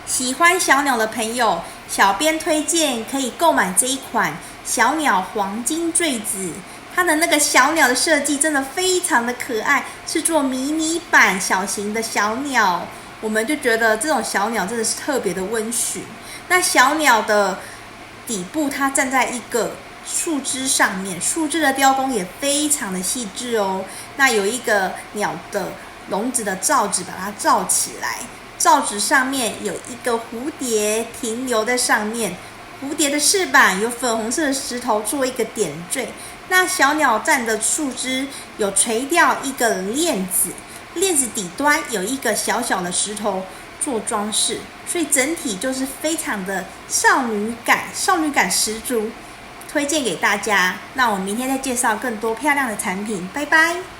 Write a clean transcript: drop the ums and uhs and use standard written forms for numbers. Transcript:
喜欢小鸟的朋友，小编推荐可以购买这一款小鸟黄金坠子。它的那个小鸟的设计真的非常的可爱，是做迷你版小型的小鸟，我们就觉得这种小鸟真的是特别的温驯。那小鸟的底部它站在一个树枝上面，树枝的雕工也非常的细致哦。那有一个鸟的笼子的罩子把它罩起来，罩子上面有一个蝴蝶停留在上面，蝴蝶的翅膀有粉红色的石头做一个点缀。那小鸟站的树枝有垂掉一个链子，链子底端有一个小小的石头做装饰，所以整体就是非常的少女感十足，推荐给大家。那我们明天再介绍更多漂亮的产品，拜拜。